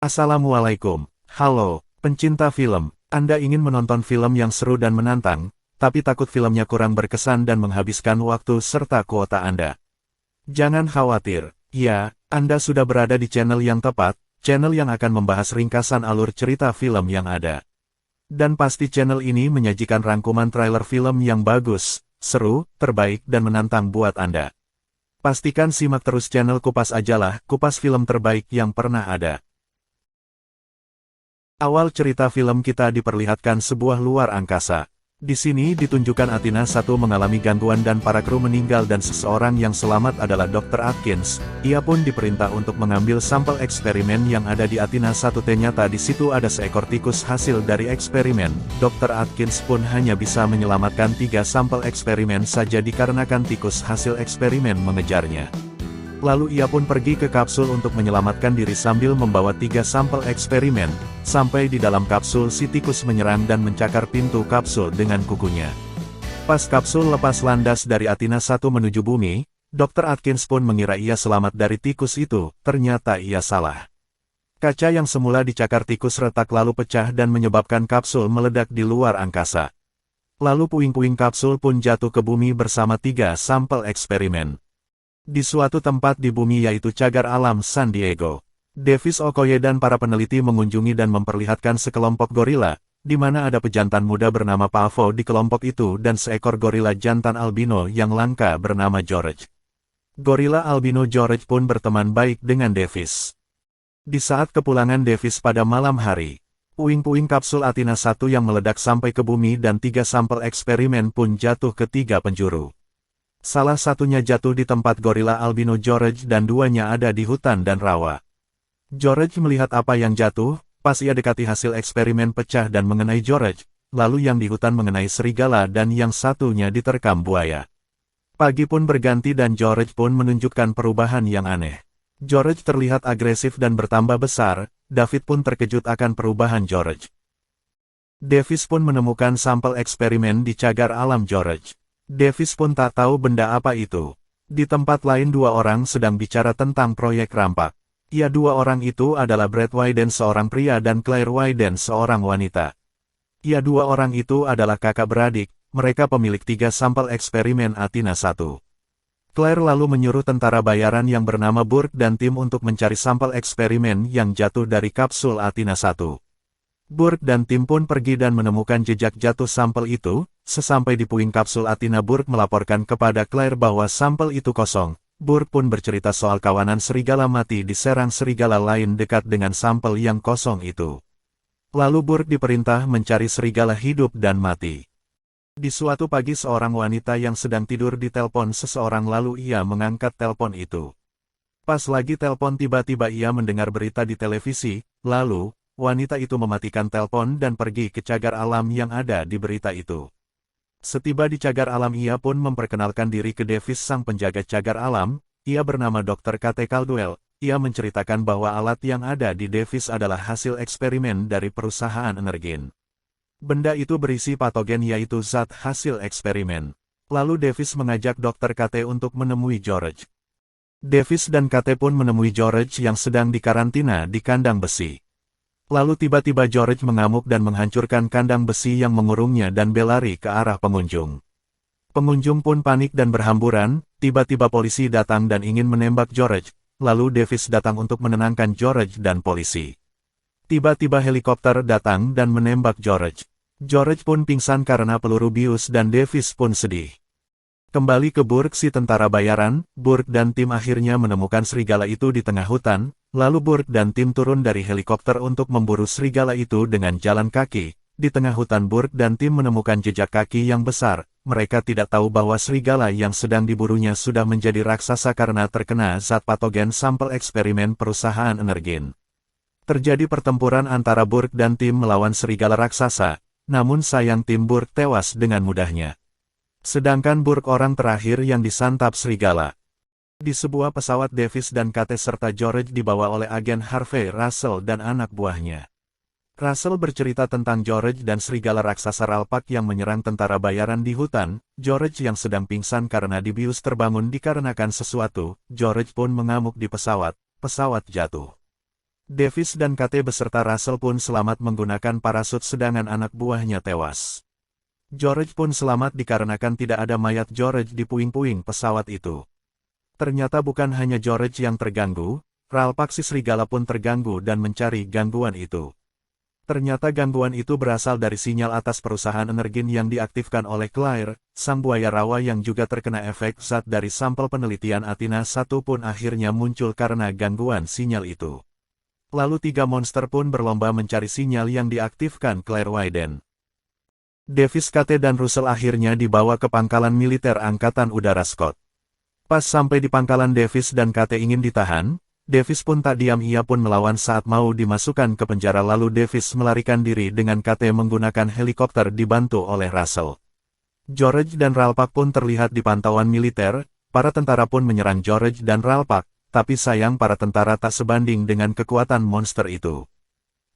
Assalamualaikum. Halo, pencinta film. Anda ingin menonton film yang seru dan menantang, tapi takut filmnya kurang berkesan dan menghabiskan waktu serta kuota Anda. Jangan khawatir. Ya, Anda sudah berada di channel yang tepat, channel yang akan membahas ringkasan alur cerita film yang ada. Dan pasti channel ini menyajikan rangkuman trailer film yang bagus, seru, terbaik dan menantang buat Anda. Pastikan simak terus channel Kupas Ajalah, kupas film terbaik yang pernah ada. Awal cerita film kita diperlihatkan sebuah luar angkasa. Di sini ditunjukkan Athena 1 mengalami gangguan dan para kru meninggal dan seseorang yang selamat adalah Dr. Atkins. Ia pun diperintah untuk mengambil sampel eksperimen yang ada di Athena 1. Ternyata di situ ada seekor tikus hasil dari eksperimen. Dr. Atkins pun hanya bisa menyelamatkan 3 sampel eksperimen saja dikarenakan tikus hasil eksperimen mengejarnya. Lalu ia pun pergi ke kapsul untuk menyelamatkan diri sambil membawa 3 sampel eksperimen. Sampai di dalam kapsul si tikus menyerang dan mencakar pintu kapsul dengan kukunya. Pas kapsul lepas landas dari Athena 1 menuju bumi, Dr. Atkins pun mengira ia selamat dari tikus itu, ternyata ia salah. Kaca yang semula dicakar tikus retak lalu pecah dan menyebabkan kapsul meledak di luar angkasa. Lalu puing-puing kapsul pun jatuh ke bumi bersama 3 sampel eksperimen. Di suatu tempat di bumi yaitu cagar alam San Diego, Davis Okoye dan para peneliti mengunjungi dan memperlihatkan sekelompok gorila, di mana ada pejantan muda bernama Pavo di kelompok itu dan seekor gorila jantan albino yang langka bernama George. Gorila albino George pun berteman baik dengan Davis. Di saat kepulangan Davis pada malam hari, puing-puing kapsul Athena 1 yang meledak sampai ke bumi dan 3 sampel eksperimen pun jatuh ke 3 penjuru. Salah satunya jatuh di tempat gorila albino George dan 2-nya ada di hutan dan rawa. George melihat apa yang jatuh, pas ia dekati hasil eksperimen pecah dan mengenai George, lalu yang di hutan mengenai serigala dan yang satunya diterkam buaya. Pagi pun berganti dan George pun menunjukkan perubahan yang aneh. George terlihat agresif dan bertambah besar, David pun terkejut akan perubahan George. Davis pun menemukan sampel eksperimen di cagar alam George. Davis pun tak tahu benda apa itu. Di tempat lain 2 orang sedang bicara tentang proyek rampak. Ya 2 orang itu adalah Brad Wyden seorang pria dan Claire Wyden seorang wanita. Ya 2 orang itu adalah kakak beradik, mereka pemilik 3 sampel eksperimen Athena 1. Claire lalu menyuruh tentara bayaran yang bernama Burke dan tim untuk mencari sampel eksperimen yang jatuh dari kapsul Athena 1. Burke dan tim pun pergi dan menemukan jejak jatuh sampel itu. Sesampai di puing kapsul Athena, Burke melaporkan kepada Claire bahwa sampel itu kosong. Burke pun bercerita soal kawanan serigala mati diserang serigala lain dekat dengan sampel yang kosong itu. Lalu Burke diperintah mencari serigala hidup dan mati. Di suatu pagi seorang wanita yang sedang tidur ditelepon seseorang lalu ia mengangkat telepon itu. Pas lagi telepon tiba-tiba ia mendengar berita di televisi, lalu wanita itu mematikan telepon dan pergi ke cagar alam yang ada di berita itu. Setiba di cagar alam ia pun memperkenalkan diri ke Davis sang penjaga cagar alam, ia bernama Dr. Kate Caldwell. Ia menceritakan bahwa alat yang ada di Davis adalah hasil eksperimen dari perusahaan Energen. Benda itu berisi patogen yaitu zat hasil eksperimen. Lalu Davis mengajak Dr. Kate untuk menemui George. Davis dan Kate pun menemui George yang sedang dikarantina di kandang besi. Lalu tiba-tiba George mengamuk dan menghancurkan kandang besi yang mengurungnya dan berlari ke arah pengunjung. Pengunjung pun panik dan berhamburan, tiba-tiba polisi datang dan ingin menembak George, lalu Davis datang untuk menenangkan George dan polisi. Tiba-tiba helikopter datang dan menembak George. George pun pingsan karena peluru bius dan Davis pun sedih. Kembali ke Burke si tentara bayaran, Burke dan tim akhirnya menemukan serigala itu di tengah hutan, lalu Burke dan tim turun dari helikopter untuk memburu serigala itu dengan jalan kaki. Di tengah hutan Burke dan tim menemukan jejak kaki yang besar, mereka tidak tahu bahwa serigala yang sedang diburunya sudah menjadi raksasa karena terkena zat patogen sampel eksperimen perusahaan Energen. Terjadi pertempuran antara Burke dan tim melawan serigala raksasa, namun sayang tim Burke tewas dengan mudahnya. Sedangkan Burke orang terakhir yang disantap serigala. Di sebuah pesawat Davis dan Kate serta George dibawa oleh agen Harvey Russell dan anak buahnya. Russell bercerita tentang George dan serigala raksasa Ralpak yang menyerang tentara bayaran di hutan. George yang sedang pingsan karena dibius terbangun dikarenakan sesuatu. George pun mengamuk di pesawat. Pesawat jatuh. Davis dan KT beserta Russell pun selamat menggunakan parasut sedangkan anak buahnya tewas. George pun selamat dikarenakan tidak ada mayat George di puing-puing pesawat itu. Ternyata bukan hanya George yang terganggu, Ralpak si serigala pun terganggu dan mencari gangguan itu. Ternyata gangguan itu berasal dari sinyal atas perusahaan Energen yang diaktifkan oleh Claire, sang buaya rawa yang juga terkena efek zat dari sampel penelitian Athena 1 pun akhirnya muncul karena gangguan sinyal itu. Lalu 3 monster pun berlomba mencari sinyal yang diaktifkan Claire Widen. Davis, KT dan Russell akhirnya dibawa ke pangkalan militer Angkatan Udara Scott. Pas sampai di pangkalan Davis dan KT ingin ditahan, Davis pun tak diam, ia pun melawan saat mau dimasukkan ke penjara, lalu Davis melarikan diri dengan KT menggunakan helikopter dibantu oleh Russell. George dan Ralpak pun terlihat di pantauan militer, para tentara pun menyerang George dan Ralpak. Tapi sayang para tentara tak sebanding dengan kekuatan monster itu.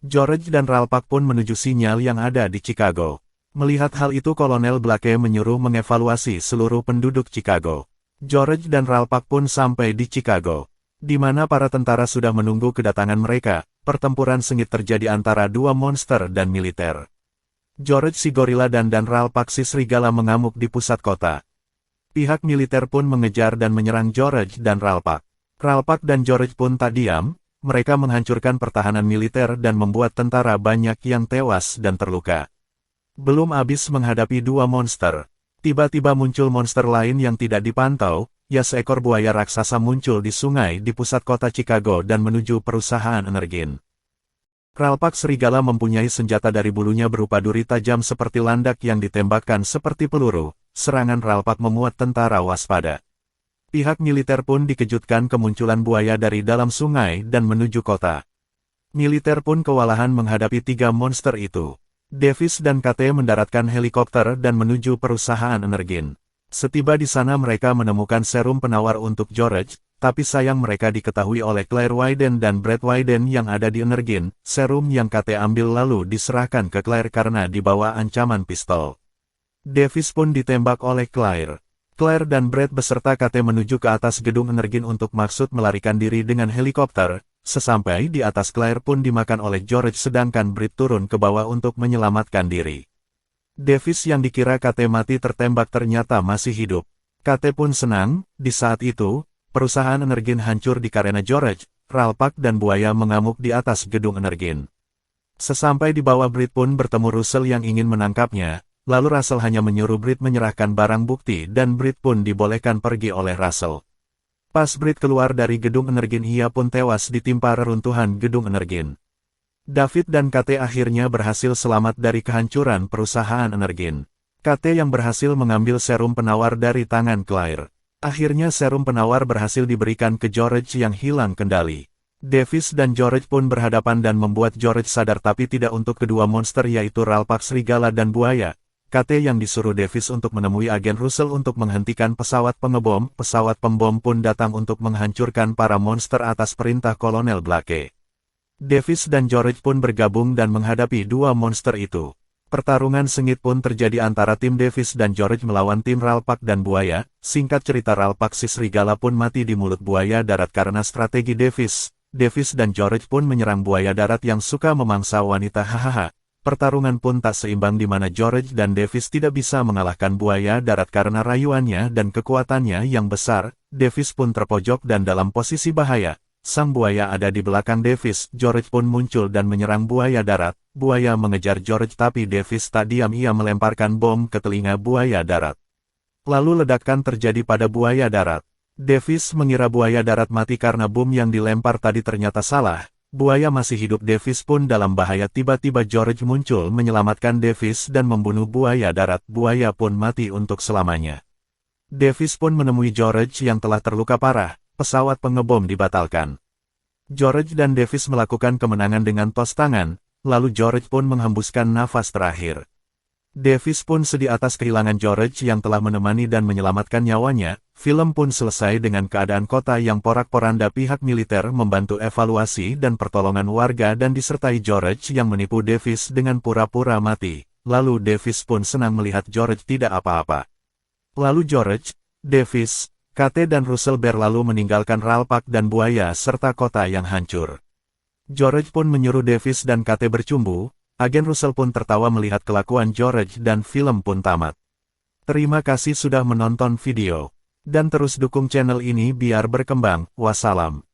George dan Ralpak pun menuju sinyal yang ada di Chicago. Melihat hal itu Kolonel Blake menyuruh mengevaluasi seluruh penduduk Chicago. George dan Ralpak pun sampai di Chicago, di mana para tentara sudah menunggu kedatangan mereka. Pertempuran sengit terjadi antara 2 monster dan militer. George si gorila dan Ralpak si serigala mengamuk di pusat kota. Pihak militer pun mengejar dan menyerang George dan Ralpak. Ralpak dan George pun tak diam, mereka menghancurkan pertahanan militer dan membuat tentara banyak yang tewas dan terluka. Belum habis menghadapi 2 monster, tiba-tiba muncul monster lain yang tidak dipantau, ya seekor buaya raksasa muncul di sungai di pusat kota Chicago dan menuju perusahaan Energen. Ralpak serigala mempunyai senjata dari bulunya berupa duri tajam seperti landak yang ditembakkan seperti peluru, serangan Ralpak membuat tentara waspada. Pihak militer pun dikejutkan kemunculan buaya dari dalam sungai dan menuju kota. Militer pun kewalahan menghadapi 3 monster itu. Davis dan KT mendaratkan helikopter dan menuju perusahaan Energen. Setiba di sana mereka menemukan serum penawar untuk George, tapi sayang mereka diketahui oleh Claire Widen dan Brad Widen yang ada di Energen. Serum yang KT ambil lalu diserahkan ke Claire karena dibawa ancaman pistol. Davis pun ditembak oleh Claire. Claire dan Brad beserta KT menuju ke atas gedung Energen untuk maksud melarikan diri dengan helikopter. Sesampai di atas Claire pun dimakan oleh George sedangkan Brad turun ke bawah untuk menyelamatkan diri. Davis yang dikira KT mati tertembak ternyata masih hidup. KT pun senang, di saat itu, perusahaan Energen hancur dikarenakan George, Ralpak dan buaya mengamuk di atas gedung Energen. Sesampai di bawah Brad pun bertemu Russell yang ingin menangkapnya. Lalu Russell hanya menyuruh Brad menyerahkan barang bukti dan Brad pun dibolehkan pergi oleh Russell. Pas Brad keluar dari gedung Energen ia pun tewas ditimpa reruntuhan gedung Energen. David dan KT akhirnya berhasil selamat dari kehancuran perusahaan Energen. KT yang berhasil mengambil serum penawar dari tangan Claire. Akhirnya serum penawar berhasil diberikan ke George yang hilang kendali. Davis dan George pun berhadapan dan membuat George sadar tapi tidak untuk kedua monster yaitu Ralpak serigala dan buaya. KT yang disuruh Davis untuk menemui agen Russell untuk menghentikan pesawat pengebom. Pesawat pembom pun datang untuk menghancurkan para monster atas perintah Kolonel Blake. Davis dan George pun bergabung dan menghadapi 2 monster itu. Pertarungan sengit pun terjadi antara tim Davis dan George melawan tim Ralpak dan buaya. Singkat cerita Ralpak si serigala pun mati di mulut buaya darat karena strategi Davis. Davis dan George pun menyerang buaya darat yang suka memangsa wanita. Hahaha. Pertarungan pun tak seimbang di mana George dan Davis tidak bisa mengalahkan buaya darat karena rayuannya dan kekuatannya yang besar. Davis pun terpojok dan dalam posisi bahaya. Sang buaya ada di belakang Davis. George pun muncul dan menyerang buaya darat. Buaya mengejar George tapi Davis tak diam, ia melemparkan bom ke telinga buaya darat. Lalu ledakan terjadi pada buaya darat. Davis mengira buaya darat mati karena bom yang dilempar tadi ternyata salah. Buaya masih hidup. Davis pun dalam bahaya. Tiba-tiba George muncul menyelamatkan Davis dan membunuh buaya darat. Buaya pun mati untuk selamanya. Davis pun menemui George yang telah terluka parah. Pesawat pengebom dibatalkan. George dan Davis melakukan kemenangan dengan tos tangan, lalu George pun menghembuskan nafas terakhir. Davis pun sedih atas kehilangan George yang telah menemani dan menyelamatkan nyawanya. Film pun selesai dengan keadaan kota yang porak-poranda. Pihak militer membantu evaluasi dan pertolongan warga dan disertai George yang menipu Davis dengan pura-pura mati. Lalu Davis pun senang melihat George tidak apa-apa. Lalu George, Davis, KT dan Russell berlalu meninggalkan Ralpak dan buaya serta kota yang hancur. George pun menyuruh Davis dan Kate bercumbu. Agen Russell pun tertawa melihat kelakuan George dan film pun tamat. Terima kasih sudah menonton video. Dan terus dukung channel ini biar berkembang. Wassalam.